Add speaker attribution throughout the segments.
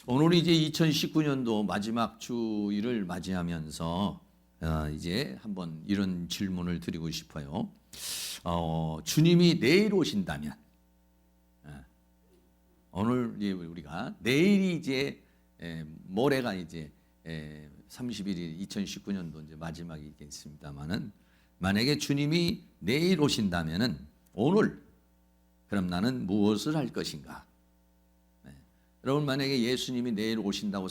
Speaker 1: 오늘이 이제 2019년도 마지막 주일을 맞이하면서 이제 한번 이런 질문을 드리고 싶어요. 주님이 내일 오신다면, 오늘 우리가 내일이 이제 모레가 이제 31일 2019년도 이제 마지막이겠습니다만은, 만약에 주님이 내일 오신다면은 오늘 그럼 나는 무엇을 할 것인가? 여러분, 만약에 예수님이 내일 오신다고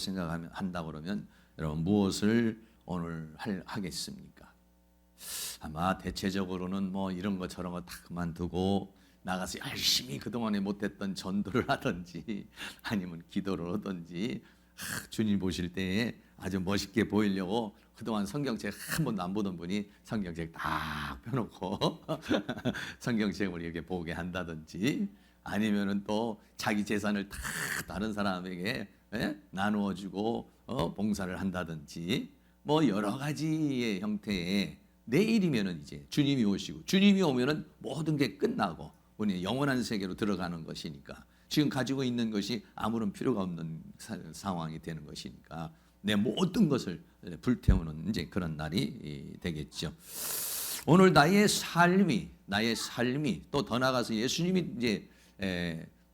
Speaker 1: 한다고 그러면 여러분 무엇을 오늘 하겠습니까? 아마 대체적으로는 뭐 이런 거 저런 거 다 그만두고 나가서 열심히 그동안에 못했던 전도를 하든지 아니면 기도를 하든지, 주님 보실 때에 아주 멋있게 보이려고 그동안 성경책 한 번도 안 보던 분이 성경책 딱 펴놓고 성경책을 이렇게 보게 한다든지, 아니면은 또 자기 재산을 다 다른 사람에게 나누어 주고 봉사를 한다든지, 뭐 여러 가지의 형태의, 내일이면은 이제 주님이 오시고, 주님이 오면은 모든 게 끝나고 우리 영원한 세계로 들어가는 것이니까, 지금 가지고 있는 것이 아무런 필요가 없는 상황이 되는 것이니까 내 모든 것을 불태우는 이제 그런 날이 되겠죠. 오늘 나의 삶이 또 더 나아가서 예수님이 이제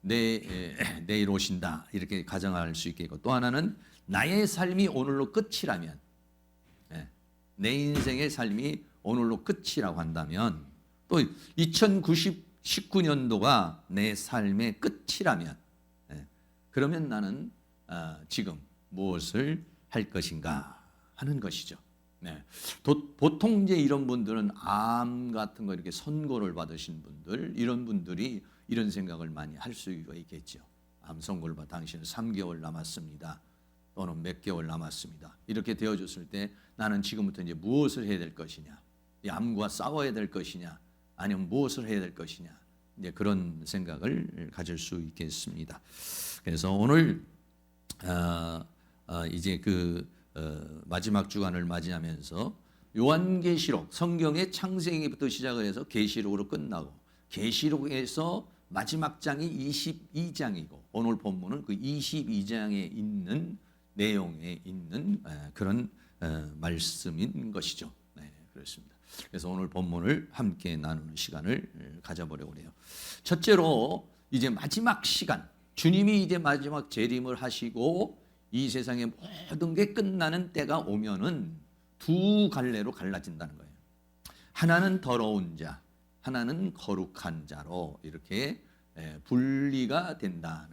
Speaker 1: 내일 오신다 이렇게 가정할 수 있겠고, 또 하나는 나의 삶이 오늘로 끝이라면, 내 인생의 삶이 오늘로 끝이라고 한다면, 또 2019년도가 내 삶의 끝이라면, 그러면 나는 지금 무엇을 할 것인가 하는 것이죠. 보통 이제 이런 분들은 암 같은 거 이렇게 선고를 받으신 분들, 이런 분들이 이런 생각을 많이 할 수가 있겠죠. 암 선고를 받아 당신은 3개월 남았습니다. 또는 몇 개월 남았습니다. 이렇게 되어졌을 때 나는 지금부터 이제 무엇을 해야 될 것이냐, 이 암과 싸워야 될 것이냐, 아니면 무엇을 해야 될 것이냐, 이제 그런 생각을 가질 수 있겠습니다. 그래서 오늘 이제 마지막 주간을 맞이하면서 요한계시록, 성경의 창세기부터 시작을 해서 계시록으로 끝나고, 계시록에서 마지막 장이 22장이고 오늘 본문은 그 22장에 있는 내용에 있는 그런 말씀인 것이죠. 그렇습니다. 그래서 오늘 본문을 함께 나누는 시간을 가져보려고 해요. 첫째로 이제 마지막 시간, 주님이 이제 마지막 재림을 하시고 이 세상의 모든 게 끝나는 때가 오면은 두 갈래로 갈라진다는 거예요. 하나는 더러운 자, 하나는 거룩한 자로 이렇게 분리가 된다는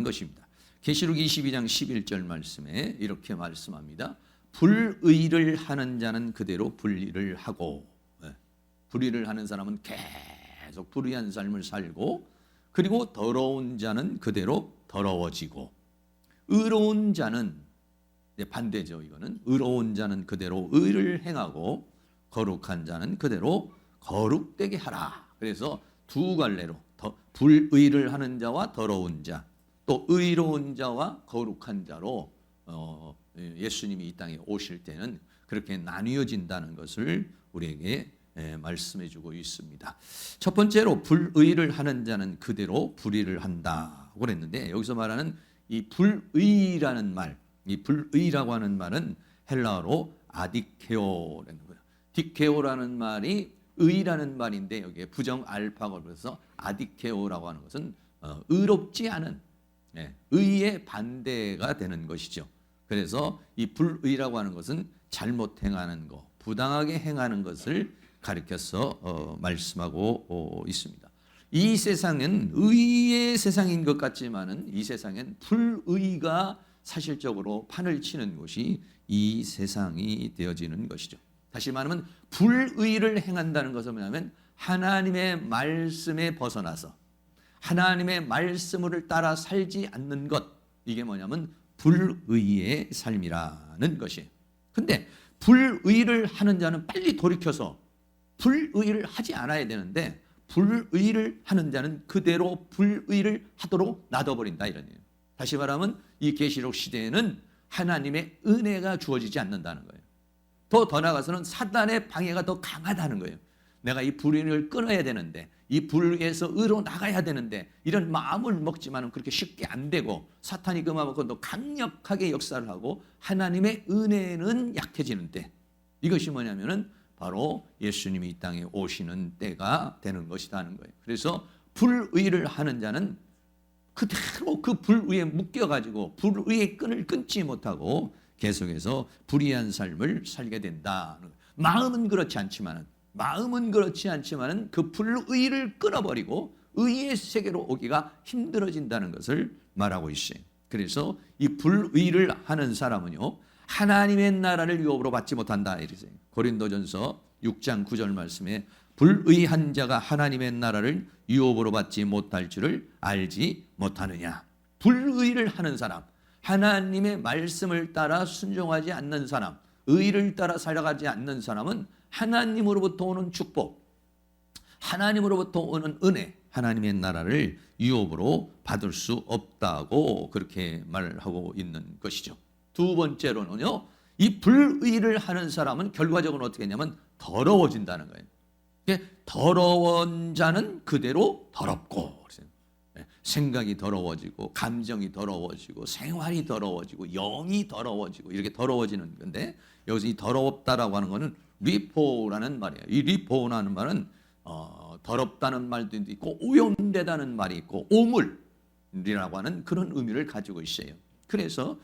Speaker 1: 것입니다. 계시록 22장 11절 말씀에 이렇게 말씀합니다. 불의를 하는 자는 그대로 분리를 하고, 불의를 하는 사람은 계속 불의한 삶을 살고, 그리고 더러운 자는 그대로 더러워지고, 의로운 자는 반대죠. 이거는 의로운 자는 그대로 의를 행하고, 거룩한 자는 그대로 거룩되게 하라. 그래서 두 갈래로, 불의를 하는 자와 더러운 자, 또 의로운 자와 거룩한 자로 예수님이 이 땅에 오실 때는 그렇게 나뉘어진다는 것을 우리에게 말씀해 주고 있습니다. 첫 번째로 불의를 하는 자는 그대로 불의를 한다고 그랬는데, 여기서 말하는 이 불의라는 말, 이 불의라고 하는 말은 헬라어로 아디케오라는 거예요. 디케오라는 말이 의라는 말인데, 여기에 부정 알파고 그래서 아디케오라고 하는 것은 의롭지 않은, 의의 반대가 되는 것이죠. 그래서 이 불의라고 하는 것은 잘못 행하는 것, 부당하게 행하는 것을 가리켜서 말씀하고 있습니다. 이 세상은 의의 세상인 것 같지만은 이 세상엔 불의가 사실적으로 판을 치는 곳이 이 세상이 되어지는 것이죠. 다시 말하면 불의를 행한다는 것은 뭐냐면 하나님의 말씀에 벗어나서 하나님의 말씀을 따라 살지 않는 것, 이게 뭐냐면 불의의 삶이라는 것이에요. 근데 불의를 하는 자는 빨리 돌이켜서 불의를 하지 않아야 되는데, 불의를 하는 자는 그대로 불의를 하도록 놔둬버린다, 이런 얘기예요. 다시 말하면 이 계시록 시대에는 하나님의 은혜가 주어지지 않는다는 거예요. 더 나아가서는 사단의 방해가 더 강하다는 거예요. 내가 이 불의를 끊어야 되는데, 이 불의에서 의로 나가야 되는데, 이런 마음을 먹지만은 그렇게 쉽게 안 되고, 사탄이 그 마음을 더 강력하게 역사를 하고 하나님의 은혜는 약해지는데, 이것이 뭐냐면은 바로 예수님이 이 땅에 오시는 때가 되는 것이다 하는 거예요. 그래서 불의를 하는 자는 그대로 그 불의에 묶여가지고 불의의 끈을 끊지 못하고 계속해서 불의한 삶을 살게 된다. 마음은 그렇지 않지만은 그 불의를 끊어버리고 의의 세계로 오기가 힘들어진다는 것을 말하고 있어요. 그래서 이 불의를 하는 사람은요, 하나님의 나라를 유업으로 받지 못한다 이러세요. 고린도전서 6장 9절 말씀에 불의한 자가 하나님의 나라를 유업으로 받지 못할 줄을 알지 못하느냐. 불의를 하는 사람, 하나님의 말씀을 따라 순종하지 않는 사람, 의를 따라 살아가지 않는 사람은 하나님으로부터 오는 축복, 하나님으로부터 오는 은혜, 하나님의 나라를 유업으로 받을 수 없다고 그렇게 말하고 있는 것이죠. 두 번째로는요, 이 불의를 하는 사람은 결과적으로 어떻게 했냐면 더러워진다는 거예요. 더러운 자는 그대로 더럽고, 생각이 더러워지고 감정이 더러워지고 생활이 더러워지고 영이 더러워지고 이렇게 더러워지는 건데, 여기서 이 더럽다라고 하는 것은 리포라는 말이에요. 이 리포라는 말은 더럽다는 말도 있고 오염되다는 말이 있고 오물이라고 하는 그런 의미를 가지고 있어요. 그래서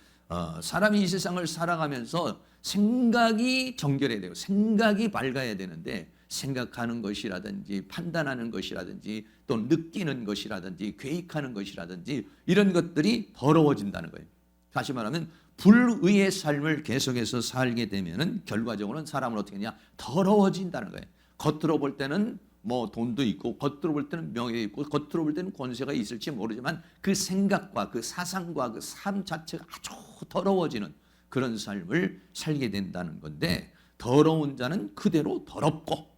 Speaker 1: 사람이 이 세상을 살아가면서 생각이 정결해야 되고 생각이 밝아야 되는데, 생각하는 것이라든지 판단하는 것이라든지 또 느끼는 것이라든지 계획하는 것이라든지 이런 것들이 더러워진다는 거예요. 다시 말하면 불의의 삶을 계속해서 살게 되면은 결과적으로는 사람은 어떻게 하냐, 더러워진다는 거예요. 겉으로 볼 때는 뭐 돈도 있고, 겉으로 볼 때는 명예가 있고, 겉으로 볼 때는 권세가 있을지 모르지만 그 생각과 그 사상과 그 삶 자체가 아주 더러워지는 그런 삶을 살게 된다는 건데, 더러운 자는 그대로 더럽고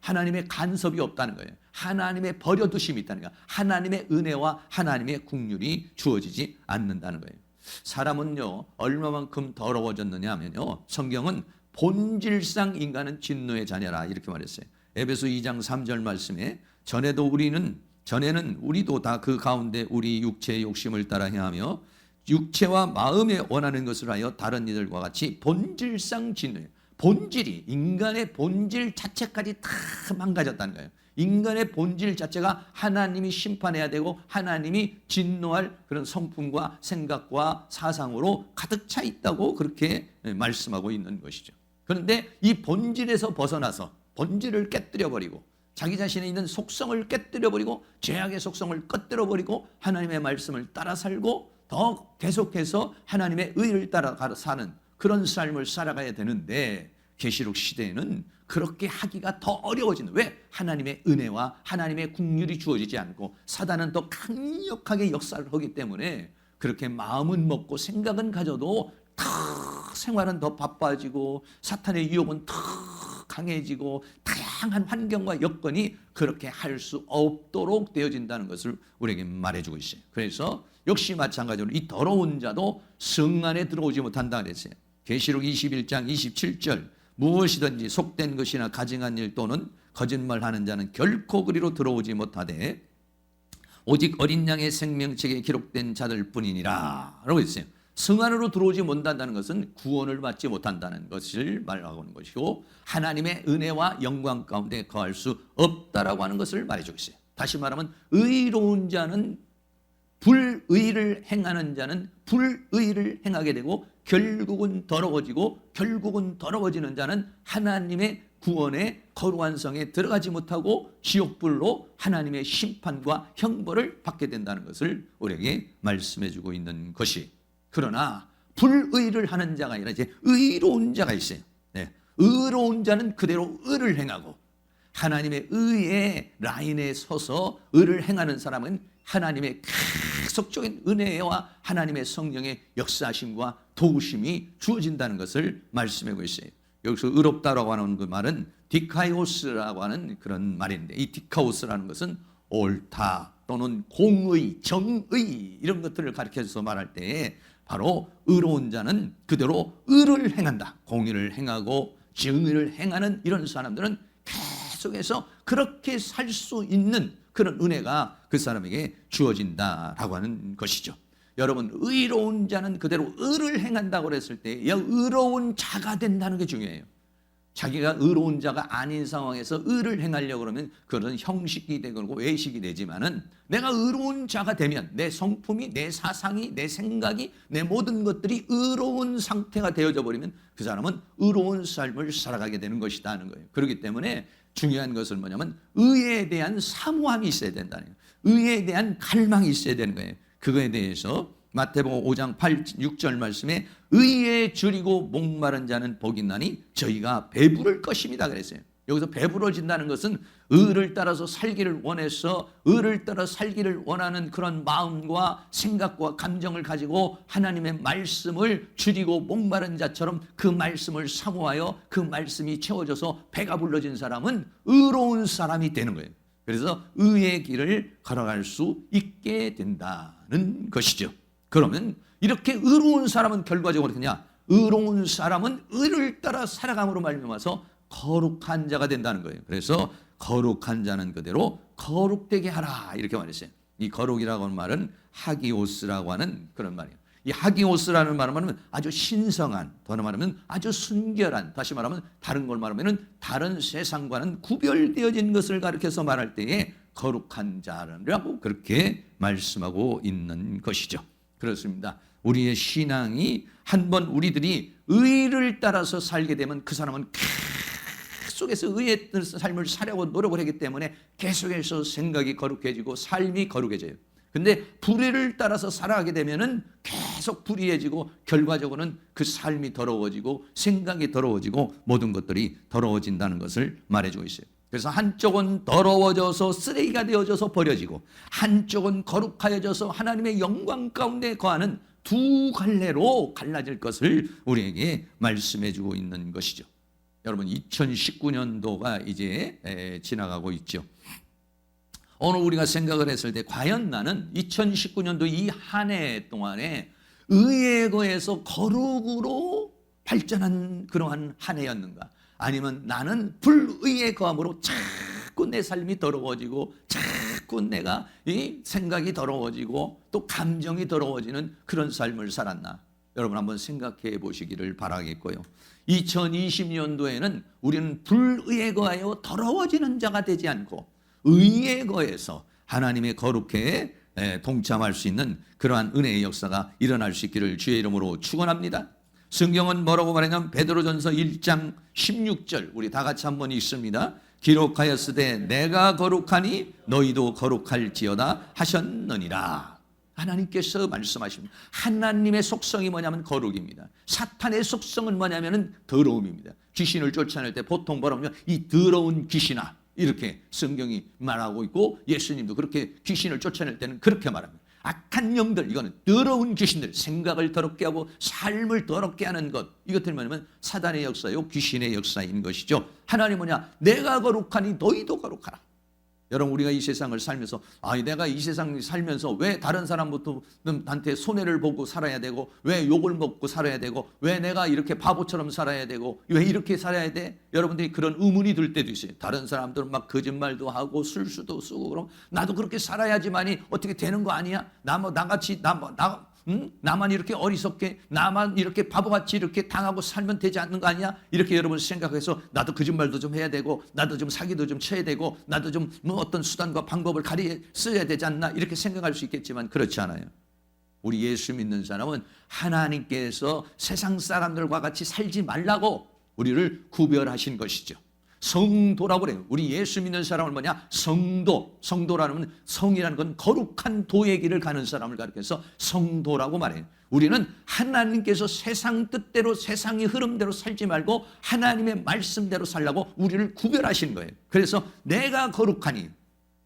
Speaker 1: 하나님의 간섭이 없다는 거예요. 하나님의 버려두심이 있다는 거예요. 하나님의 은혜와 하나님의 긍휼이 주어지지 않는다는 거예요. 사람은요, 얼마만큼 더러워졌느냐 하면요, 성경은 본질상 인간은 진노의 자녀라 이렇게 말했어요. 에베소 2장 3절 말씀에 전에는 우리도 다 그 가운데 우리 육체의 욕심을 따라 행하며 육체와 마음에 원하는 것을 하여 다른 이들과 같이 본질상 진노예요. 본질이, 인간의 본질 자체까지 다 망가졌다는 거예요. 인간의 본질 자체가 하나님이 심판해야 되고 하나님이 진노할 그런 성품과 생각과 사상으로 가득 차 있다고 그렇게 말씀하고 있는 것이죠. 그런데 이 본질에서 벗어나서 본질을 깨뜨려버리고 자기 자신에 있는 속성을 깨뜨려버리고 죄악의 속성을 꺼뜨려버리고 하나님의 말씀을 따라 살고 더 계속해서 하나님의 의를 따라 사는 그런 삶을 살아가야 되는데, 계시록 시대에는 그렇게 하기가 더 어려워지는, 왜? 하나님의 은혜와 하나님의 긍휼이 주어지지 않고 사단은 더 강력하게 역사를 하기 때문에 그렇게 마음은 먹고 생각은 가져도 더 생활은 더 바빠지고 사탄의 유혹은 더 강해지고 다양한 환경과 여건이 그렇게 할 수 없도록 되어진다는 것을 우리에게 말해주고 있어요. 그래서 역시 마찬가지로 이 더러운 자도 성 안에 들어오지 못한다 그랬어요. 계시록 21장 27절 무엇이든지 속된 것이나 가증한 일 또는 거짓말하는 자는 결코 그리로 들어오지 못하되 오직 어린 양의 생명책에 기록된 자들 뿐이니라 라고 했어요. 성 안으로 들어오지 못한다는 것은 구원을 받지 못한다는 것을 말하고 있는 것이고, 하나님의 은혜와 영광 가운데 거할 수 없다라고 하는 것을 말해주고 있어요. 다시 말하면 의로운 자는 불의를 행하는 자는 불의를 행하게 되고 결국은 더러워지고, 결국은 더러워지는 자는 하나님의 구원의 거룩한 성에 들어가지 못하고 지옥불로 하나님의 심판과 형벌을 받게 된다는 것을 우리에게 말씀해 주고 있는 것이, 그러나 불의를 하는 자가 아니라 이제 의로운 자가 있어요. 네. 의로운 자는 그대로 의를 행하고, 하나님의 의의 라인에 서서 의를 행하는 사람은 하나님의 계속적인 은혜와 하나님의 성령의 역사하심과 도우심이 주어진다는 것을 말씀하고 있어요. 여기서 의롭다라고 하는 그 말은 디카이오스라고 하는 그런 말인데, 이 디카오스라는 것은 옳다 또는 공의, 정의 이런 것들을 가르쳐서 말할 때 바로 의로운 자는 그대로 의를 행한다, 공의를 행하고 정의를 행하는 이런 사람들은 속에서 그렇게 살 수 있는 그런 은혜가 그 사람에게 주어진다라고 하는 것이죠. 여러분, 의로운 자는 그대로 의를 행한다고 그랬을 때 의로운 자가 된다는 게 중요해요. 자기가 의로운 자가 아닌 상황에서 의를 행하려고 그러면 그런 형식이 되고 외식이 되지만은 내가 의로운 자가 되면 내 성품이, 내 사상이, 내 생각이, 내 모든 것들이 의로운 상태가 되어져 버리면 그 사람은 의로운 삶을 살아가게 되는 것이다 하는 거예요. 그렇기 때문에 중요한 것은 뭐냐면 의에 대한 사모함이 있어야 된다는 거예요. 의에 대한 갈망이 있어야 되는 거예요. 그거에 대해서 마태복음 5장 6절 말씀에 의에 줄이고 목마른 자는 복이 있나니 저희가 배부를 것입니다 그랬어요. 여기서 배부러진다는 것은 의를 따라서 살기를 원해서 의를 따라 살기를 원하는 그런 마음과 생각과 감정을 가지고 하나님의 말씀을 줄이고 목마른 자처럼 그 말씀을 사모하여 그 말씀이 채워져서 배가 불러진 사람은 의로운 사람이 되는 거예요. 그래서 의의 길을 걸어갈 수 있게 된다는 것이죠. 그러면 이렇게 의로운 사람은 결과적으로 어떻냐? 의로운 사람은 의를 따라 살아감으로 말미암아서 거룩한 자가 된다는 거예요. 그래서 거룩한 자는 그대로 거룩되게 하라 이렇게 말했어요. 이 거룩이라고 하는 말은 하기오스라고 하는 그런 말이에요. 이 하기오스라는 말은 말하면 아주 신성한, 더 말하면 아주 순결한, 다시 말하면 다른 걸 말하면 다른 세상과는 구별되어진 것을 가리켜서 말할 때에 거룩한 자라고 그렇게 말씀하고 있는 것이죠. 그렇습니다. 우리의 신앙이 한번 우리들이 의를 따라서 살게 되면 그 사람은 계속해서 의의 삶을 살려고 노력을 하기 때문에 계속해서 생각이 거룩해지고 삶이 거룩해져요. 근데 불의를 따라서 살아가게 되면은 계속 불의해지고 결과적으로는 그 삶이 더러워지고 생각이 더러워지고 모든 것들이 더러워진다는 것을 말해주고 있어요. 그래서 한쪽은 더러워져서 쓰레기가 되어져서 버려지고 한쪽은 거룩하여져서 하나님의 영광 가운데 거하는 두 갈래로 갈라질 것을 우리에게 말씀해 주고 있는 것이죠. 여러분 2019년도가 이제 지나가고 있죠. 오늘 우리가 생각을 했을 때 과연 나는 2019년도 이 한 해 동안에 의에 거해서 거룩으로 발전한 그러한 한 해였는가? 아니면 나는 불의의 거함으로 자꾸 내 삶이 더러워지고 자꾸 내가 이 생각이 더러워지고 또 감정이 더러워지는 그런 삶을 살았나? 여러분 한번 생각해 보시기를 바라겠고요. 2020년도에는 우리는 불의에 거하여 더러워지는 자가 되지 않고 의에 거해서 하나님의 거룩에 동참할 수 있는 그러한 은혜의 역사가 일어날 수 있기를 주의 이름으로 축원합니다. 성경은 뭐라고 말하냐면 베드로전서 1장 16절 우리 다 같이 한번 읽습니다. 기록하였으되 내가 거룩하니 너희도 거룩할지어다 하셨느니라. 하나님께서 말씀하십니다. 하나님의 속성이 뭐냐면 거룩입니다. 사탄의 속성은 뭐냐면 더러움입니다. 귀신을 쫓아낼 때 보통 뭐라고 하면 이 더러운 귀신아 이렇게 성경이 말하고 있고 예수님도 그렇게 귀신을 쫓아낼 때는 그렇게 말합니다. 악한 영들, 이거는 더러운 귀신들, 생각을 더럽게 하고 삶을 더럽게 하는 것, 이것들이 뭐냐면 사단의 역사요 귀신의 역사인 것이죠. 하나님 뭐냐? 내가 거룩하니 너희도 거룩하라. 여러분 우리가 이 세상을 살면서 내가 이 세상을 살면서 왜 다른 사람한테 손해를 보고 살아야 되고 왜 욕을 먹고 살아야 되고 왜 내가 이렇게 바보처럼 살아야 되고 왜 이렇게 살아야 돼? 여러분들이 그런 의문이 들 때도 있어요. 다른 사람들은 막 거짓말도 하고 술수도 쓰고 그럼 나도 그렇게 살아야지만이 어떻게 되는 거 아니야? 나만 이렇게 어리석게 나만 이렇게 바보같이 이렇게 당하고 살면 되지 않는 거 아니야? 이렇게 여러분 생각해서 나도 거짓말도 좀 해야 되고 나도 좀 사기도 좀 쳐야 되고 나도 좀 어떤 수단과 방법을 써야 되지 않나 이렇게 생각할 수 있겠지만 그렇지 않아요. 우리 예수 믿는 사람은 하나님께서 세상 사람들과 같이 살지 말라고 우리를 구별하신 것이죠. 성도라고 그래요. 우리 예수 믿는 사람은 뭐냐? 성도라는 성이라는 건 거룩한 도의 길을 가는 사람을 가리켜서 성도라고 말해요. 우리는 하나님께서 세상 뜻대로 세상의 흐름대로 살지 말고 하나님의 말씀대로 살라고 우리를 구별하신 거예요. 그래서 내가 거룩하니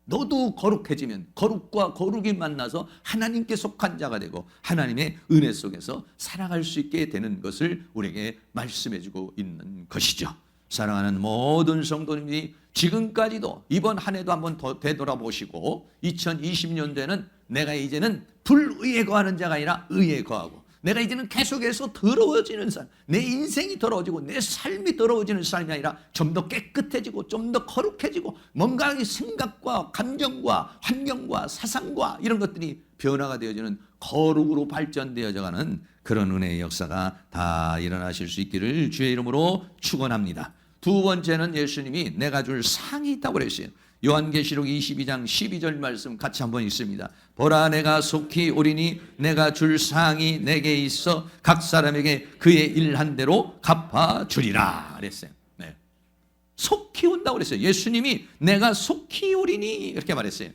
Speaker 1: 너도 거룩해지면 거룩과 거룩이 만나서 하나님께 속한 자가 되고 하나님의 은혜 속에서 살아갈 수 있게 되는 것을 우리에게 말씀해 주고 있는 것이죠. 사랑하는 모든 성도님이 지금까지도 이번 한 해도 한번 더 되돌아보시고 2020년도에는 내가 이제는 불의에 거하는 자가 아니라 의에 거하고 내가 이제는 계속해서 더러워지는 삶, 내 인생이 더러워지고 내 삶이 더러워지는 삶이 아니라 좀 더 깨끗해지고 좀 더 거룩해지고 뭔가 이 생각과 감정과 환경과 사상과 이런 것들이 변화가 되어지는 거룩으로 발전되어져가는 그런 은혜의 역사가 다 일어나실 수 있기를 주의 이름으로 축원합니다. 두 번째는 예수님이 내가 줄 상이 있다고 그랬어요. 요한계시록 22장 12절 말씀 같이 한번 읽습니다. 보라 내가 속히 오리니 내가 줄 상이 내게 있어 각 사람에게 그의 일한 대로 갚아주리라 그랬어요. 네. 속히 온다고 그랬어요. 예수님이 내가 속히 오리니 이렇게 말했어요.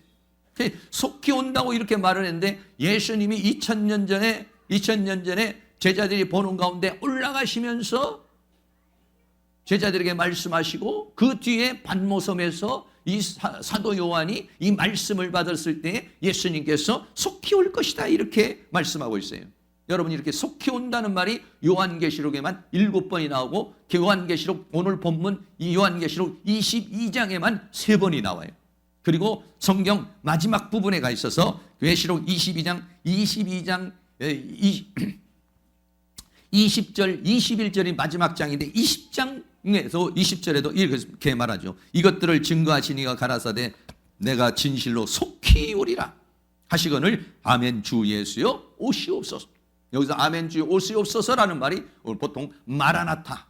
Speaker 1: 속히 온다고 이렇게 말을 했는데 예수님이 2000년 전에 제자들이 보는 가운데 올라가시면서 제자들에게 말씀하시고 그 뒤에 반모섬에서 이 사도 요한이 이 말씀을 받았을 때 예수님께서 속히 올 것이다 이렇게 말씀하고 있어요. 여러분 이렇게 속히 온다는 말이 요한계시록에만 7번이 나오고 요한계시록 오늘 본문 이 요한계시록 22장에만 3번이 나와요. 그리고 성경 마지막 부분에 가 있어서 계시록 22장 20절 21절이 마지막 장인데 20장에서 20절에도 이렇게 말하죠. 이것들을 증거하시니가 가라사대 내가 진실로 속히 오리라 하시거늘 아멘 주 예수여 오시옵소서. 여기서 아멘 주 오시옵소서라는 말이 보통 마라나타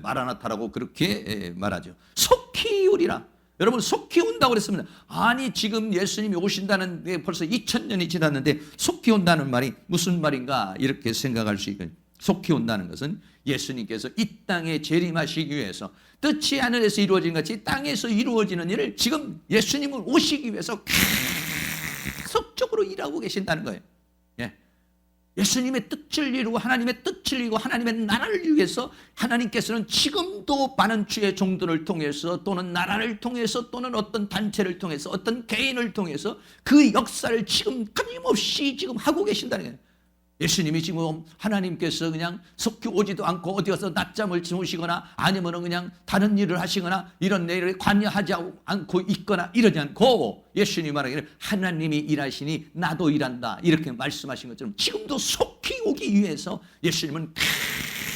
Speaker 1: 마라나타라고 그렇게 말하죠. 속히 오리라. 여러분 속히 온다고 그랬습니다. 아니 지금 예수님이 오신다는 게 벌써 2000년이 지났는데 속히 온다는 말이 무슨 말인가 이렇게 생각할 수 있거든요. 속히 온다는 것은 예수님께서 이 땅에 재림하시기 위해서 뜻이 하늘에서 이루어진 같이 땅에서 이루어지는 일을 지금 예수님은 오시기 위해서 계속적으로 일하고 계신다는 거예요. 예수님의 뜻을 이루고 하나님의 뜻을 이루고 하나님의 나라를 위해서 하나님께서는 지금도 많은 주의 종들을 통해서 또는 나라를 통해서 또는 어떤 단체를 통해서 어떤 개인을 통해서 그 역사를 지금 끊임없이 지금 하고 계신다는 거예요. 예수님이 지금 하나님께서 그냥 속히 오지도 않고 어디 가서 낮잠을 주무시거나 아니면 그냥 다른 일을 하시거나 이런 일에 관여하지 않고 있거나 이러지 않고 예수님 말하기를 하나님이 일하시니 나도 일한다 이렇게 말씀하신 것처럼 지금도 속히 오기 위해서 예수님은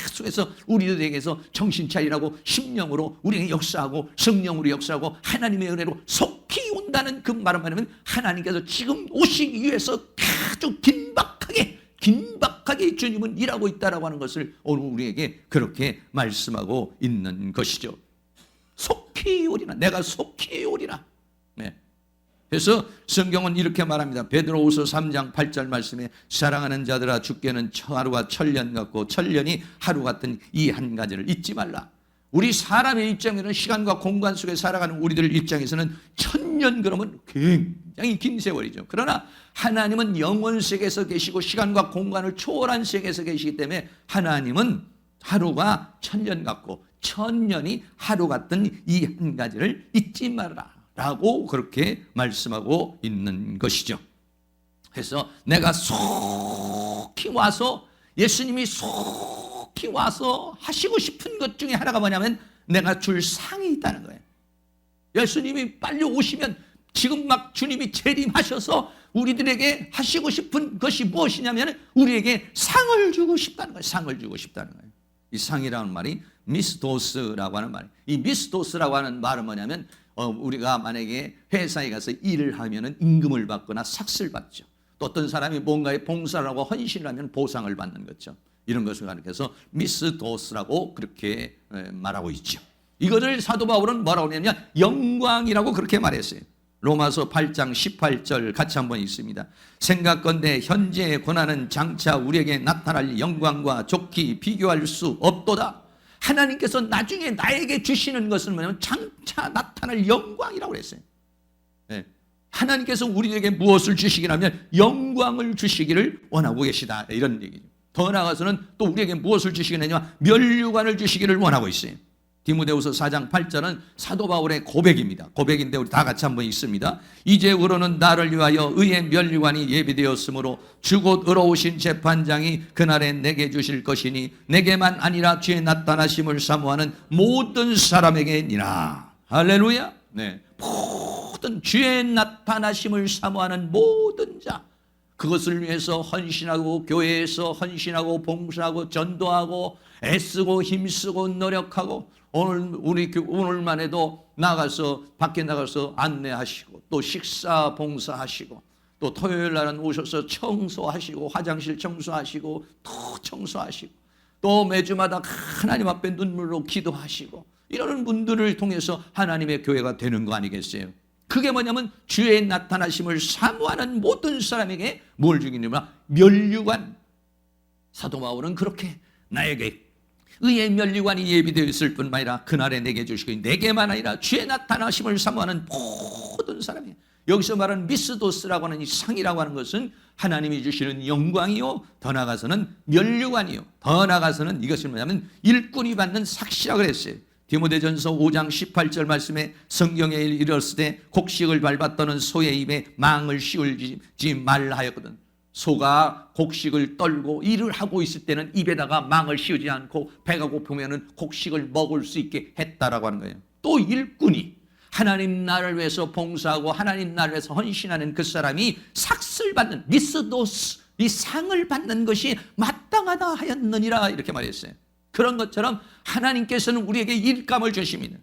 Speaker 1: 계속해서 우리들에게서 정신 차리라고 심령으로 우리에게 역사하고 성령으로 역사하고 하나님의 은혜로 속히 온다는 그 말은 뭐냐면 하나님께서 지금 오시기 위해서 아주 긴박하게 주님은 일하고 있다라고 하는 것을 오늘 우리에게 그렇게 말씀하고 있는 것이죠. 속히 오리라. 내가 속히 오리라. 네. 그래서 성경은 이렇게 말합니다. 베드로후서 3장 8절 말씀에 사랑하는 자들아 주께는 하루가 천년 같고 천년이 하루 같은 이 한 가지를 잊지 말라. 우리 사람의 입장에서는 시간과 공간 속에 살아가는 우리들 입장에서는 천년 그러면 굉장히 긴 세월이죠. 그러나 하나님은 영원 세계에서 계시고 시간과 공간을 초월한 세계에서 계시기 때문에 하나님은 하루가 천년 같고 천년이 하루 같은 이 한 가지를 잊지 말아라 라고 그렇게 말씀하고 있는 것이죠. 그래서 내가 속히 와서 예수님이 속히 와서 하시고 싶은 것 중에 하나가 뭐냐면 내가 줄 상이 있다는 거예요. 예수님이 빨리 오시면 지금 막 주님이 재림하셔서 우리들에게 하시고 싶은 것이 무엇이냐면 우리에게 상을 주고 싶다는 거예요. 상을 주고 싶다는 거예요. 이 상이라는 말이 미스도스라고 하는 말이에요. 이 미스도스라고 하는 말은 뭐냐면 우리가 만약에 회사에 가서 일을 하면 임금을 받거나 삭스를 받죠. 또 어떤 사람이 뭔가에 봉사를 하고 헌신을 하면 보상을 받는 거죠. 이런 것을 가리켜서 미스도스라고 그렇게 말하고 있죠. 이것을 사도 바울은 뭐라고 하냐면 영광이라고 그렇게 말했어요. 로마서 8장 18절 같이 한번 읽습니다. 생각건대 현재의 고난은 장차 우리에게 나타날 영광과 좋게 비교할 수 없도다. 하나님께서 나중에 나에게 주시는 것은 뭐냐면 장차 나타날 영광이라고 그랬어요. 네. 하나님께서 우리에게 무엇을 주시긴 하면 영광을 주시기를 원하고 계시다 이런 얘기죠. 더 나아가서는 또 우리에게 무엇을 주시겠느냐 면류관을 주시기를 원하고 있어요. 디모데후서 4장 8절은 사도 바울의 고백입니다. 고백인데 우리 다 같이 한번 읽습니다. 이제후로는 나를 위하여 의의 면류관이 예비되었으므로 주곧 의로우신 재판장이 그날에 내게 주실 것이니 내게만 아니라 주의 나타나심을 사모하는 모든 사람에게니라. 할렐루야. 네. 모든 주의 나타나심을 사모하는 모든 자. 그것을 위해서 헌신하고 교회에서 헌신하고 봉사하고 전도하고 애쓰고 힘쓰고 노력하고 오늘만 해도 나가서 밖에 나가서 안내하시고 또 식사 봉사하시고 또 토요일 날은 오셔서 청소하시고 화장실 청소하시고 또 청소하시고 또 매주마다 하나님 앞에 눈물로 기도하시고 이러는 분들을 통해서 하나님의 교회가 되는 거 아니겠어요? 그게 뭐냐면 주의 나타나심을 사모하는 모든 사람에게 뭘 주기냐면 면류관. 사도 바울은 그렇게 나에게 의의 면류관이 예비되어 있을 뿐만 아니라 그날에 내게 주시고 내게만 아니라 주의 나타나심을 사모하는 모든 사람이, 여기서 말하는 미스도스라고 하는 이 상이라고 하는 것은 하나님이 주시는 영광이요, 더 나아가서는 면류관이요, 더 나아가서는 이것이 뭐냐면 일꾼이 받는 삭시라고 그랬어요. 디모데전서 5장 18절 말씀에 성경에 이르렀을 때 곡식을 밟았더는 소의 입에 망을 씌우지 말라 하였거든. 소가 곡식을 떨고 일을 하고 있을 때는 입에다가 망을 씌우지 않고 배가 고프면은 곡식을 먹을 수 있게 했다라고 하는 거예요. 또 일꾼이 하나님 나라를 위해서 봉사하고 하나님 나라를 위해서 헌신하는 그 사람이 삭슬 받는 미스도스, 이 상을 받는 것이 마땅하다 하였느니라 이렇게 말했어요. 그런 것처럼 하나님께서는 우리에게 일감을 주십니다.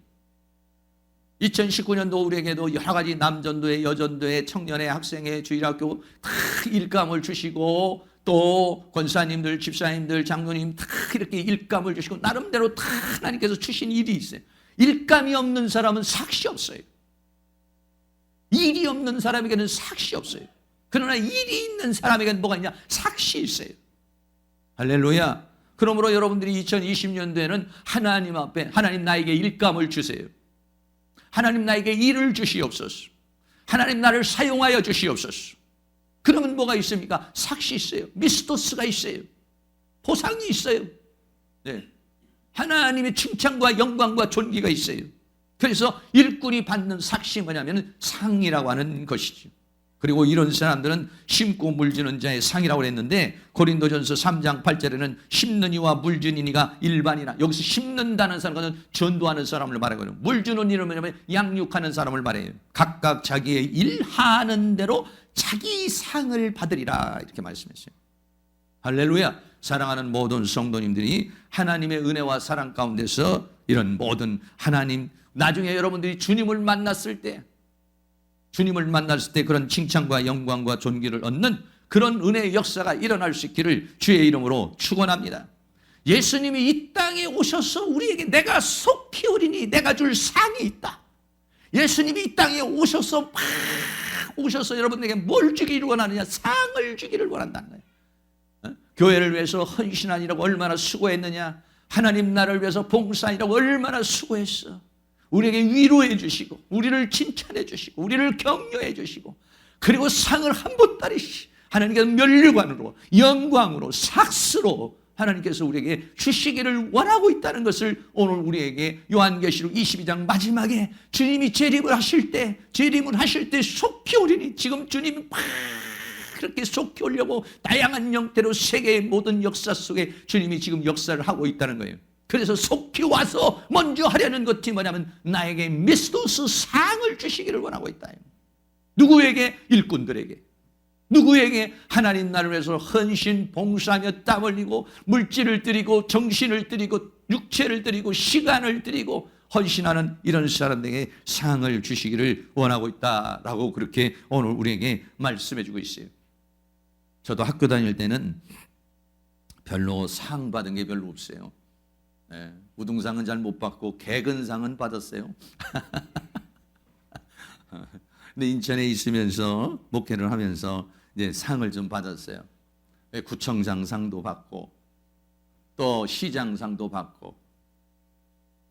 Speaker 1: 2019년도 우리에게도 여러 가지 남전도회, 여전도회, 청년회, 학생회, 주일학교 다 일감을 주시고 또 권사님들, 집사님들, 장로님 다 이렇게 일감을 주시고 나름대로 다 하나님께서 주신 일이 있어요. 일감이 없는 사람은 삭시 없어요. 일이 없는 사람에게는 삭시 없어요. 그러나 일이 있는 사람에게는 뭐가 있냐? 삭시 있어요. 할렐루야. 그러므로 여러분들이 2020년도에는 하나님 앞에 하나님 나에게 일감을 주세요. 하나님 나에게 일을 주시옵소서. 하나님 나를 사용하여 주시옵소서. 그러면 뭐가 있습니까? 삭시 있어요. 미스토스가 있어요. 보상이 있어요. 네. 하나님의 칭찬과 영광과 존귀가 있어요. 그래서 일꾼이 받는 삭시 뭐냐면 상이라고 하는 것이죠. 그리고 이런 사람들은 심고 물주는 자의 상이라고 했는데 고린도전서 3장 8절에는 심는 이와 물주는 이가 일반이나, 여기서 심는다는 사람은 전도하는 사람을 말하거든요. 물주는 이는 뭐냐면 양육하는 사람을 말해요. 각각 자기의 일하는 대로 자기 상을 받으리라 이렇게 말씀했어요. 할렐루야. 사랑하는 모든 성도님들이 하나님의 은혜와 사랑 가운데서 이런 모든 하나님, 나중에 여러분들이 주님을 만났을 때 그런 칭찬과 영광과 존귀를 얻는 그런 은혜의 역사가 일어날 수 있기를 주의 이름으로 축원합니다. 예수님이 이 땅에 오셔서 우리에게 내가 속히 오리니 내가 줄 상이 있다. 예수님이 이 땅에 오셔서 여러분에게 뭘 주기를 원하느냐? 상을 주기를 원한다는 거예요. 교회를 위해서 헌신하니라고 얼마나 수고했느냐? 하나님 나라를 위해서 봉사하니라고 얼마나 수고했어? 우리에게 위로해 주시고 우리를 칭찬해 주시고 우리를 격려해 주시고 그리고 상을 한 보따리 하나님께서 면류관으로 영광으로 삭스로 하나님께서 우리에게 주시기를 원하고 있다는 것을 오늘 우리에게 요한계시록 22장 마지막에 주님이 재림을 하실 때 속히 오리니, 지금 주님이 그렇게 속히 오려고 다양한 형태로 세계의 모든 역사 속에 주님이 지금 역사를 하고 있다는 거예요. 그래서 속히 와서 먼저 하려는 것이 뭐냐면 나에게 미스도스 상을 주시기를 원하고 있다. 누구에게? 일꾼들에게. 누구에게? 하나님 나라를 위해서 헌신, 봉사하며 땀 흘리고 물질을 드리고 정신을 드리고 육체를 드리고 시간을 드리고 헌신하는 이런 사람들에게 상을 주시기를 원하고 있다라고 그렇게 오늘 우리에게 말씀해 주고 있어요. 저도 학교 다닐 때는 별로 상 받은 게 별로 없어요. 네, 우등상은 잘 못 받고 개근상은 받았어요. 근데 인천에 있으면서 목회를 하면서 이제 상을 좀 받았어요. 구청장 상도 받고 또 시장상도 받고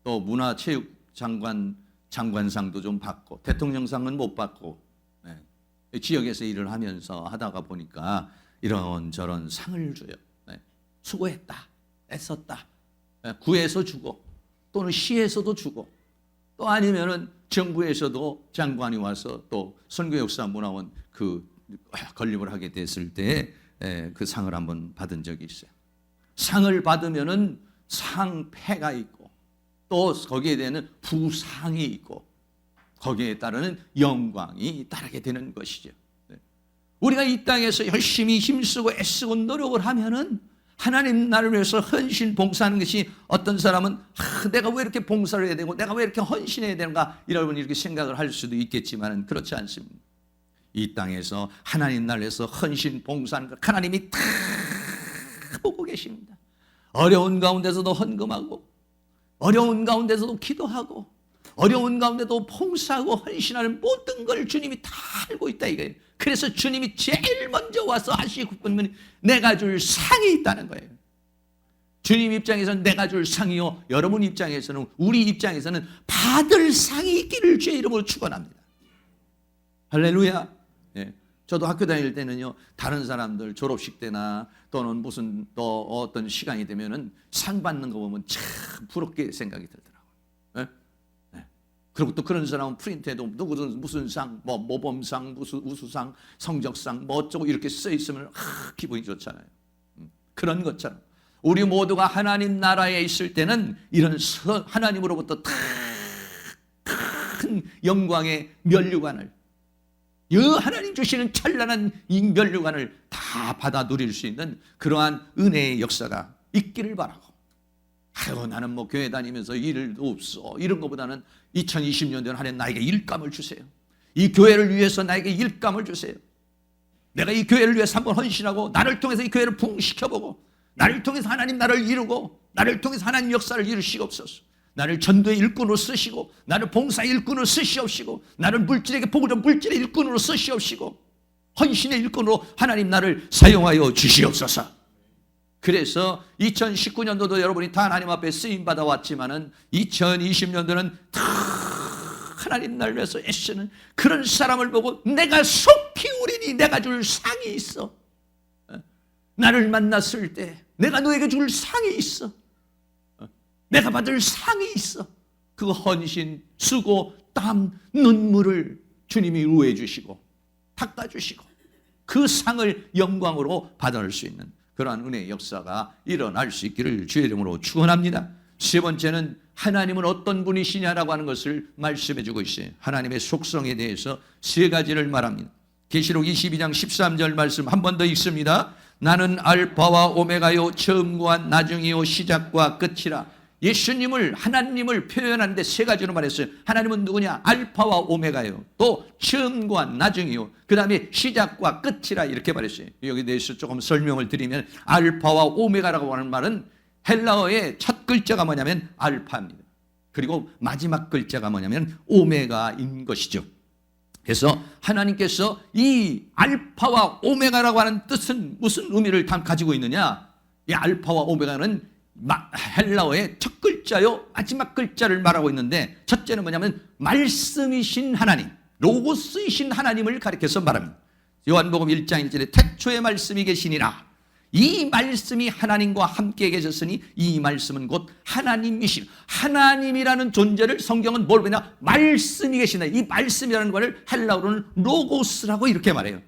Speaker 1: 또 문화체육장관 장관상도 좀 받고 대통령상은 못 받고, 네, 지역에서 일을 하면서 하다가 보니까 이런저런 상을 줘요. 네, 수고했다, 애썼다. 구에서 주고 또는 시에서도 주고 또 아니면은 정부에서도 장관이 와서 또 선교역사문화원 그 건립을 하게 됐을 때 그 상을 한번 받은 적이 있어요. 상을 받으면은 상패가 있고 또 거기에 대한 부상이 있고 거기에 따르는 영광이 따르게 되는 것이죠. 우리가 이 땅에서 열심히 힘쓰고 애쓰고 노력을 하면은 하나님 나를 위해서 헌신 봉사하는 것이 어떤 사람은 내가 왜 이렇게 봉사를 해야 되고 내가 왜 이렇게 헌신해야 되는가 여러분 이렇게 생각을 할 수도 있겠지만 그렇지 않습니다. 이 땅에서 하나님 나를 위해서 헌신 봉사하는 것 하나님이 다 보고 계십니다. 어려운 가운데서도 헌금하고 어려운 가운데서도 기도하고 어려운 가운데도 봉사하고 헌신하는 모든 걸 주님이 다 알고 있다 이거예요. 그래서 주님이 제일 먼저 와서 하시고 싶은 분이 내가 줄 상이 있다는 거예요. 주님 입장에서는 내가 줄 상이요 여러분 입장에서는 우리 입장에서는 받을 상이 있기를 주의 이름으로 축원합니다. 할렐루야. 예. 저도 학교 다닐 때는요 다른 사람들 졸업식 때나 또는 무슨 또 어떤 시간이 되면은 상 받는 거 보면 참 부럽게 생각이 들더라고요. 예? 예. 그리고 또 그런 사람은 프린트에도 누구든 무슨 상, 뭐 모범상, 무슨 우수상, 성적상, 뭐 어쩌고 이렇게 써 있으면 기분이 좋잖아요. 그런 것처럼 우리 모두가 하나님 나라에 있을 때는 이런 하나님으로부터 큰 영광의 면류관을 하나님 주시는 찬란한 이 면류관을 다 받아 누릴 수 있는 그러한 은혜의 역사가 있기를 바라고 아유 나는 뭐 교회 다니면서 일도 없어 이런 것보다는 2020년도에 하나님 나에게 일감을 주세요. 이 교회를 위해서 나에게 일감을 주세요. 내가 이 교회를 위해서 한번 헌신하고 나를 통해서 이 교회를 부흥시켜보고 나를 통해서 하나님 나를 이루고 나를 통해서 하나님 역사를 이루시옵소서. 나를 전도의 일꾼으로 쓰시고 나를 봉사의 일꾼으로 쓰시옵시고 나를 물질에게 복을 준 물질의 일꾼으로 쓰시옵시고 헌신의 일꾼으로 하나님 나를 사용하여 주시옵소서. 그래서 2019년도도 여러분이 다 하나님 앞에 쓰임받아 왔지만은 2020년도는 다 하나님 나를 위해서 애쓰는 그런 사람을 보고 내가 속히 우리니 내가 줄 상이 있어. 나를 만났을 때 내가 너에게 줄 상이 있어. 내가 받을 상이 있어. 그 헌신, 수고, 땀, 눈물을 주님이 우회해 주시고 닦아주시고 그 상을 영광으로 받을 수 있는 그러한 은혜의 역사가 일어날 수 있기를 주의 이름으로 축원합니다. 세 번째는 하나님은 어떤 분이시냐라고 하는 것을 말씀해 주고 있어요. 하나님의 속성에 대해서 세 가지를 말합니다. 계시록 22장 13절 말씀 한 번 더 읽습니다. 나는 알파와 오메가요 처음과 나중이요 시작과 끝이라. 예수님을 하나님을 표현하는데 세 가지로 말했어요. 하나님은 누구냐? 알파와 오메가요. 또 처음과 나중이요. 그 다음에 시작과 끝이라 이렇게 말했어요. 여기 대해서 조금 설명을 드리면 알파와 오메가라고 하는 말은 헬라어의 첫 글자가 뭐냐면 알파입니다. 그리고 마지막 글자가 뭐냐면 오메가인 것이죠. 그래서 하나님께서 이 알파와 오메가라고 하는 뜻은 무슨 의미를 가지고 있느냐? 이 알파와 오메가는 헬라어의 첫 글자요 마지막 글자를 말하고 있는데 첫째는 뭐냐면 말씀이신 하나님, 로고스이신 하나님을 가리켜서 말합니다. 요한복음 1장 1절에 태초에 말씀이 계시니라. 이 말씀이 하나님과 함께 계셨으니 이 말씀은 곧 하나님이신 하나님이라는 존재를 성경은 뭘 보냐? 말씀이 계시다. 이 말씀이라는 것을 헬라어로는 로고스라고 이렇게 말해요.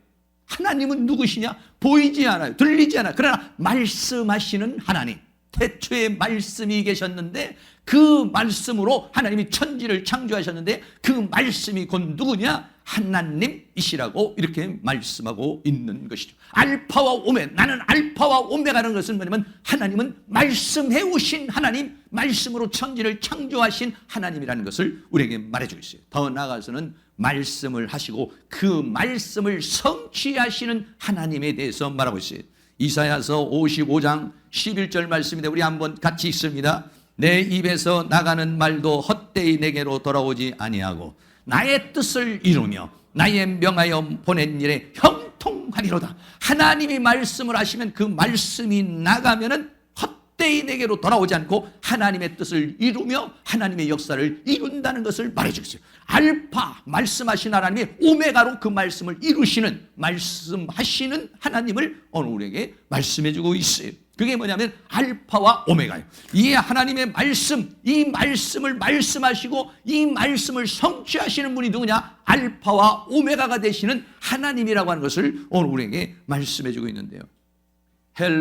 Speaker 1: 하나님은 누구시냐? 보이지 않아요. 들리지 않아요. 그러나 말씀하시는 하나님. 태초에 말씀이 계셨는데 그 말씀으로 하나님이 천지를 창조하셨는데 그 말씀이 곧 누구냐? 하나님이시라고 이렇게 말씀하고 있는 것이죠. 알파와 오메가. 나는 알파와 오메가라는 것은 뭐냐면 하나님은 말씀해 오신 하나님, 말씀으로 천지를 창조하신 하나님이라는 것을 우리에게 말해주고 있어요. 더 나아가서는 말씀을 하시고 그 말씀을 성취하시는 하나님에 대해서 말하고 있어요. 이사야서 55장 11절 말씀인데 우리 한번 같이 읽습니다. 내 입에서 나가는 말도 헛되이 내게로 돌아오지 아니하고 나의 뜻을 이루며 나의 명하여 보낸 일에 형통하리로다. 하나님이 말씀을 하시면 그 말씀이 나가면은 헛되이 내게로 돌아오지 않고 하나님의 뜻을 이루며 하나님의 역사를 이룬다는 것을 말해주겠어요. 알파 말씀하신 하나님이 오메가로 그 말씀을 이루시는 말씀하시는 하나님을 오늘 우리에게 말씀해주고 있어요. 그게 뭐냐면 알파와 오메가예요. 이 하나님의 말씀, 이 말씀을 말씀하시고 이 말씀을 성취하시는 분이 누구냐? 알파와 오메가가 되시는 하나님이라고 하는 것을 오늘 우리에게 말씀해주고 있는데요.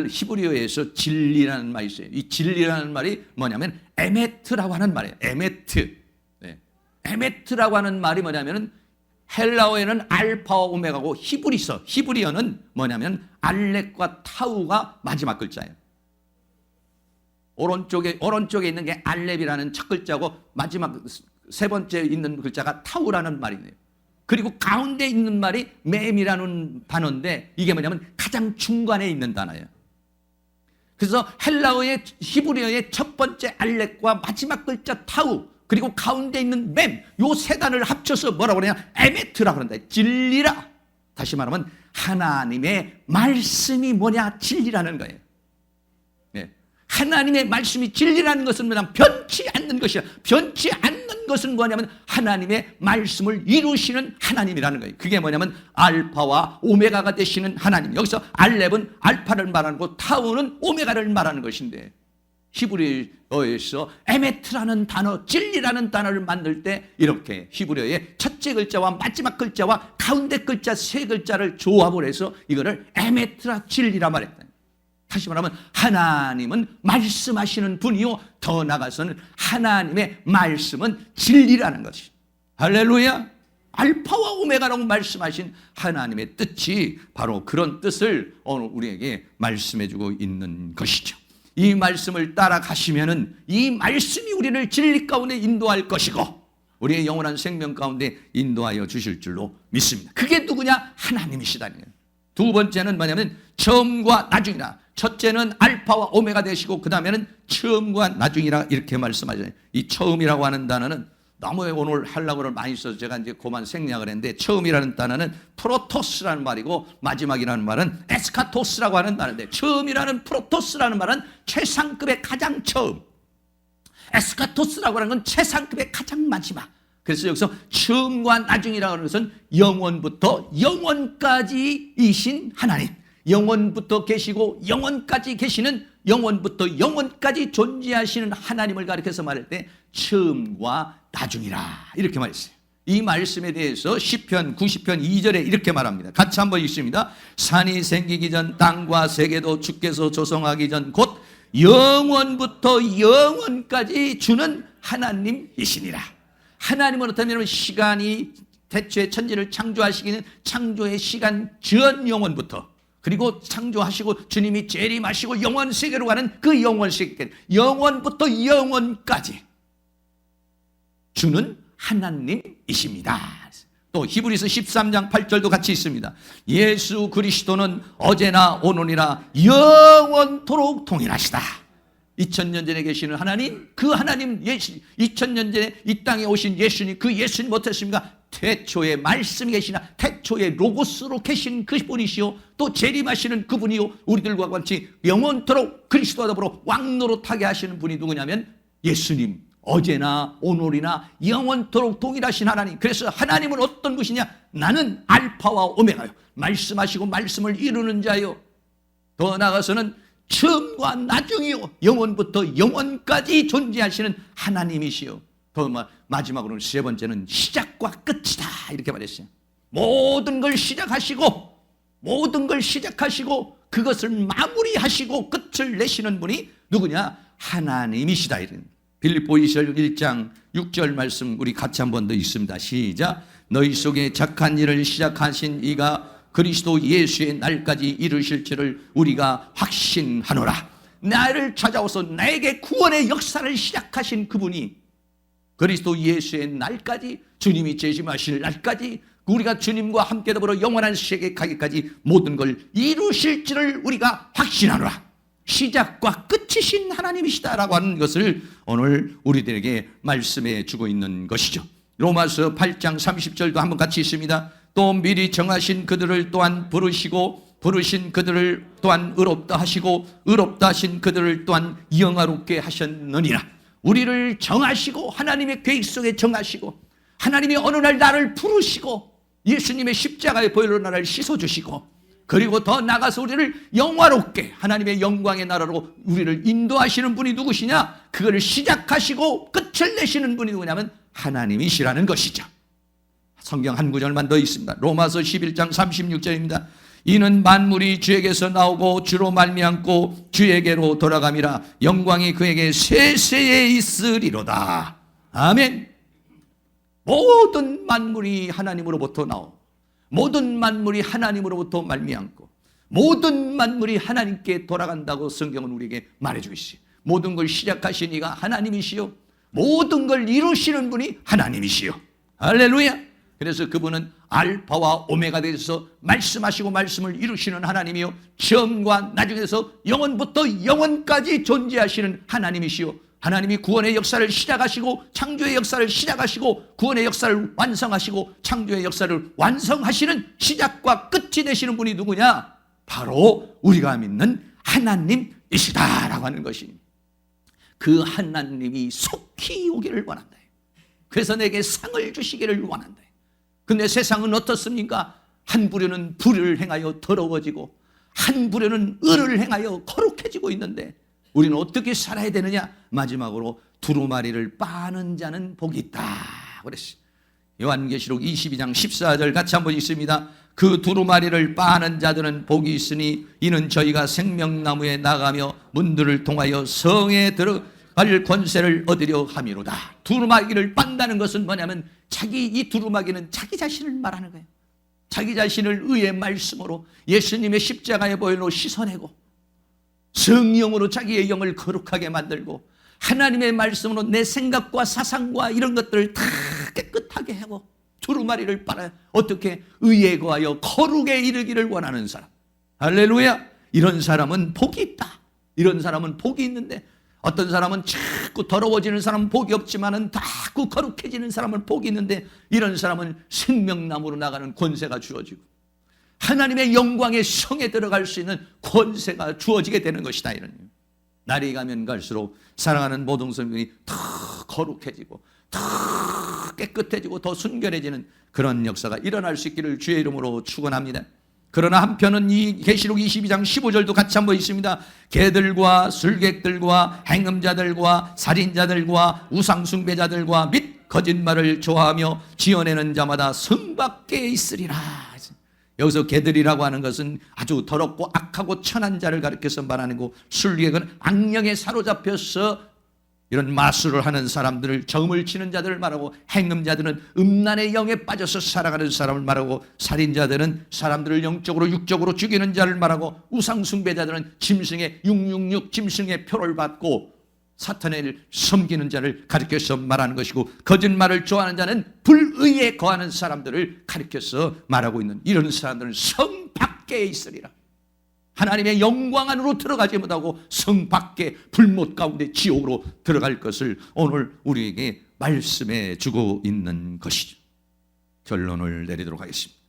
Speaker 1: 히브리어에서 진리라는 말이 있어요. 이 진리라는 말이 뭐냐면 에메트라고 하는 말이에요. 에메트. 네. 에메트라고 하는 말이 뭐냐면 헬라어에는 알파와 오메가고 히브리어는 뭐냐면 알렉과 타우가 마지막 글자예요. 오른쪽에 있는 게 알렙이라는 첫 글자고 마지막 세 번째 있는 글자가 타우라는 말이네요. 그리고 가운데 있는 말이 맴이라는 단어인데 이게 뭐냐면 가장 중간에 있는 단어예요. 그래서 히브리어의 첫 번째 알렉과 마지막 글자 타우 그리고 가운데 있는 맴, 요 세 단어를 합쳐서 뭐라고 그러냐? 에메트라고 그런다. 진리라. 다시 말하면 하나님의 말씀이 뭐냐? 진리라는 거예요. 네. 하나님의 말씀이 진리라는 것은 뭐냐면 변치 않는 것이야. 변치 않는 것은 뭐냐면 하나님의 말씀을 이루시는 하나님이라는 거예요. 그게 뭐냐면 알파와 오메가가 되시는 하나님. 여기서 알렙은 알파를 말하는 거, 타우는 오메가를 말하는 것인데 히브리어에서 에메트라는 단어, 진리라는 단어를 만들 때 이렇게 히브리어의 첫째 글자와 마지막 글자와 가운데 글자 세 글자를 조합을 해서 이거를 에메트라 진리라 말했다. 다시 말하면 하나님은 말씀하시는 분이요 더 나아가서는 하나님의 말씀은 진리라는 것이. 할렐루야. 알파와 오메가라고 말씀하신 하나님의 뜻이 바로 그런 뜻을 오늘 우리에게 말씀해주고 있는 것이죠. 이 말씀을 따라가시면은 이 말씀이 우리를 진리 가운데 인도할 것이고 우리의 영원한 생명 가운데 인도하여 주실 줄로 믿습니다. 그게 누구냐? 하나님이시다는 거예요. 두 번째는 뭐냐면 처음과 나중이라. 첫째는 알파와 오메가 되시고 그 다음에는 처음과 나중이라 이렇게 말씀하잖아요. 이 처음이라고 하는 단어는 너무 오늘 하려고를 많이 써서 제가 이제 그만 생략을 했는데 처음이라는 단어는 프로토스라는 말이고 마지막이라는 말은 에스카토스라고 하는 단어인데 처음이라는 프로토스라는 말은 최상급의 가장 처음, 에스카토스라고 하는 건 최상급의 가장 마지막. 그래서 여기서 처음과 나중이라고 하는 것은 영원부터 영원까지이신 하나님, 영원부터 계시고 영원까지 계시는 영원부터 영원까지 존재하시는 하나님을 가리켜서 말할 때 처음과 나중이라 이렇게 말했어요. 이 말씀에 대해서 시편 90편 2절에 이렇게 말합니다. 같이 한번 읽습니다. 산이 생기기 전 땅과 세계도 주께서 조성하기 전 곧 영원부터 영원까지 주는 하나님이시니라. 하나님은 어떠냐면 시간이 대초에 천지를 창조하시기는 창조의 시간 전 영원부터 그리고 창조하시고 주님이 재림하시고 영원 세계로 가는 그 영원 세계 영원부터 영원까지 주는 하나님이십니다. 또 히브리서 13장 8절도 같이 있습니다. 예수 그리스도는 어제나 오늘이나 영원토록 동일하시다. 2000년 전에 계시는 하나님, 그 하나님 2000년 전에 이 땅에 오신 예수님, 그 예수님 어떻습니까? 태초에 말씀이 계시나 태초에 로고스로 계신 그 분이시요 또 재림하시는 그분이요 우리들과 같이 영원토록 그리스도와 더불어 왕노릇하게 하시는 분이 누구냐면 예수님, 어제나 오늘이나 영원토록 동일하신 하나님. 그래서 하나님은 어떤 분이냐? 나는 알파와 오메가요, 말씀하시고 말씀을 이루는 자요, 더 나아가서는 처음과 나중이요 영원부터 영원까지 존재하시는 하나님이시요 더 마지막으로는 세 번째는 시작과 끝이다 이렇게 말했어요. 모든 걸 시작하시고 그것을 마무리하시고 끝을 내시는 분이 누구냐? 하나님이시다. 빌립보서 1장 6절 말씀 우리 같이 한 번 더 읽습니다. 시작. 너희 속에 착한 일을 시작하신 이가 그리스도 예수의 날까지 이루실 줄을 우리가 확신하노라. 나를 찾아오서 나에게 구원의 역사를 시작하신 그분이 그리스도 예수의 날까지, 주님이 재림하실 날까지, 우리가 주님과 함께 더불어 영원한 세계 가기까지 모든 걸 이루실 줄을 우리가 확신하노라. 시작과 끝이신 하나님이시다라고 하는 것을 오늘 우리들에게 말씀해 주고 있는 것이죠. 로마서 8장 30절도 한번 같이 있습니다. 또 미리 정하신 그들을 또한 부르시고 부르신 그들을 또한 의롭다 하시고 의롭다 하신 그들을 또한 영화롭게 하셨느니라. 우리를 정하시고 하나님의 계획 속에 정하시고 하나님이 어느 날 나를 부르시고 예수님의 십자가의 보혈로 나를 씻어주시고 그리고 더 나가서 우리를 영화롭게 하나님의 영광의 나라로 우리를 인도하시는 분이 누구시냐? 그거를 시작하시고 끝을 내시는 분이 누구냐면 하나님이시라는 것이죠. 성경 한 구절만 더 있습니다. 로마서 11장 36절입니다. 이는 만물이 주에게서 나오고 주로 말미암고 주에게로 돌아감이라. 영광이 그에게 세세에 있으리로다. 아멘. 모든 만물이 하나님으로부터 나오고 모든 만물이 하나님으로부터 말미암고 모든 만물이 하나님께 돌아간다고 성경은 우리에게 말해주고 있어요. 모든 걸 시작하신 이가 하나님이시요 모든 걸 이루시는 분이 하나님이시요. 할렐루야. 그래서 그분은 알파와 오메가 되어서 말씀하시고 말씀을 이루시는 하나님이요 처음과 나중에서 영원부터 영원까지 존재하시는 하나님이시요 하나님이 구원의 역사를 시작하시고 창조의 역사를 시작하시고 구원의 역사를 완성하시고 창조의 역사를 완성하시는 시작과 끝이 되시는 분이 누구냐? 바로 우리가 믿는 하나님이시다라고 하는 것입니다. 그 하나님이 속히 오기를 원한다. 그래서 내게 상을 주시기를 원한다. 근데 세상은 어떻습니까? 한 부류는 불을 행하여 더러워지고 한 부류는 의를 행하여 거룩해지고 있는데 우리는 어떻게 살아야 되느냐? 마지막으로 두루마리를 빠는 자는 복이 있다 그랬어요. 요한계시록 22장 14절 같이 한번 읽습니다. 그 두루마리를 빠는 자들은 복이 있으니 이는 저희가 생명나무에 나가며 문들을 통하여 성에 들어갈 권세를 얻으려 함이로다. 두루마기를 빤다는 것은 뭐냐면 이 두루마기는 자기 자신을 말하는 거예요. 자기 자신을 의의 말씀으로 예수님의 십자가의 보혈로 씻어내고 성령으로 자기의 영을 거룩하게 만들고 하나님의 말씀으로 내 생각과 사상과 이런 것들을 다 깨끗하게 하고 두루마리를 빨아 어떻게 의에 거하여 거룩에 이르기를 원하는 사람. 할렐루야. 이런 사람은 복이 있다. 이런 사람은 복이 있는데 어떤 사람은 자꾸 더러워지는 사람은 복이 없지만은 자꾸 거룩해지는 사람은 복이 있는데 이런 사람은 생명나무로 나가는 권세가 주어지고 하나님의 영광의 성에 들어갈 수 있는 권세가 주어지게 되는 것이다. 이런 날이 가면 갈수록 사랑하는 모든 성민이 더 거룩해지고 더 깨끗해지고 더 순결해지는 그런 역사가 일어날 수 있기를 주의 이름으로 축원합니다. 그러나 한편은 이 계시록 22장 15절도 같이 한번 있습니다. 개들과 술객들과 행음자들과 살인자들과 우상숭배자들과 및 거짓말을 좋아하며 지어내는 자마다 성 밖에 있으리라. 여기서 개들이라고 하는 것은 아주 더럽고 악하고 천한 자를 가리켜서 말하는 거고 술객은 악령에 사로잡혀서 이런 마술을 하는 사람들을 점을 치는 자들을 말하고 행음자들은 음란의 영에 빠져서 살아가는 사람을 말하고 살인자들은 사람들을 영적으로 육적으로 죽이는 자를 말하고 우상숭배자들은 짐승의 666 짐승의 표를 받고 사탄을 섬기는 자를 가리켜서 말하는 것이고 거짓말을 좋아하는 자는 불의에 거하는 사람들을 가리켜서 말하고 있는 이런 사람들은 성 밖에 있으리라. 하나님의 영광 안으로 들어가지 못하고 성 밖에 불못 가운데 지옥으로 들어갈 것을 오늘 우리에게 말씀해 주고 있는 것이죠. 결론을 내리도록 하겠습니다.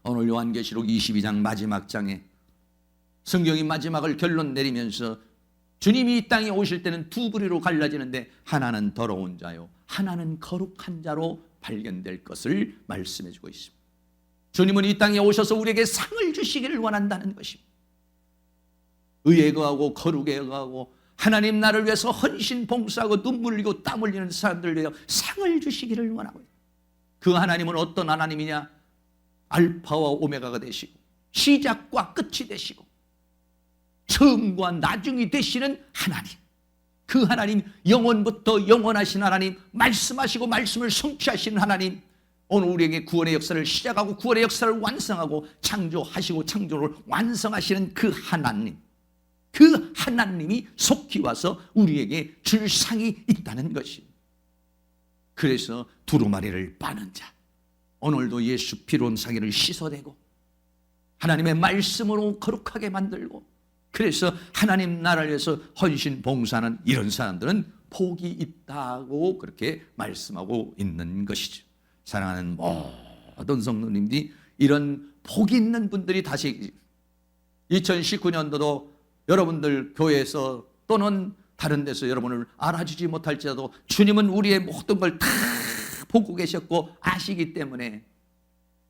Speaker 1: 오늘 요한계시록 22장 마지막 장에 성경이 마지막을 결론 내리면서 주님이 이 땅에 오실 때는 두 부류로 갈라지는데 하나는 더러운 자요 하나는 거룩한 자로 발견될 것을 말씀해 주고 있습니다. 주님은 이 땅에 오셔서 우리에게 상을 주시기를 원한다는 것입니다. 의에 거하고 거룩에 거하고 하나님 나를 위해서 헌신 봉사하고 눈물 흘리고 땀 흘리는 사람들을 위해 상을 주시기를 원하고 있습니다. 그 하나님은 어떤 하나님이냐? 알파와 오메가가 되시고 시작과 끝이 되시고 처음과 나중이 되시는 하나님. 그 하나님, 영원부터 영원하신 하나님, 말씀하시고 말씀을 성취하시는 하나님, 오늘 우리에게 구원의 역사를 시작하고 구원의 역사를 완성하고 창조하시고 창조를 완성하시는 그 하나님, 그 하나님이 속히 와서 우리에게 줄 상이 있다는 것입니다. 그래서 두루마리를 빠는 자, 오늘도 예수 피로 사기를 씻어내고 하나님의 말씀으로 거룩하게 만들고 그래서 하나님 나라를 위해서 헌신 봉사하는 이런 사람들은 복이 있다고 그렇게 말씀하고 있는 것이죠. 사랑하는 모든 성도님들이 이런 복 있는 분들이 다시 2019년도도 여러분들 교회에서 또는 다른 데서 여러분을 알아주지 못할지라도 주님은 우리의 모든 걸 다 보고 계셨고 아시기 때문에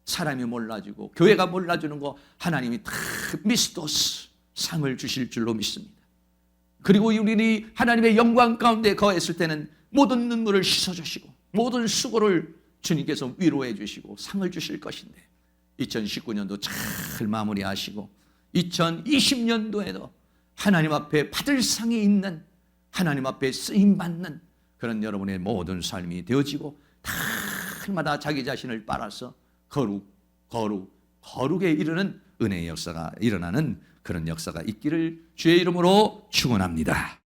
Speaker 1: 사람이 몰라주고 교회가 몰라주는 거 하나님이 다 미스도스 상을 주실 줄로 믿습니다. 그리고 우리는 하나님의 영광 가운데 거했을 때는 모든 눈물을 씻어주시고 모든 수고를 주님께서 위로해 주시고 상을 주실 것인데 2019년도 잘 마무리하시고 2020년도에도 하나님 앞에 받을 상이 있는 하나님 앞에 쓰임받는 그런 여러분의 모든 삶이 되어지고 날마다 자기 자신을 빨아서 거룩에 이르는 은혜의 역사가 일어나는 그런 역사가 있기를 주의 이름으로 축원합니다.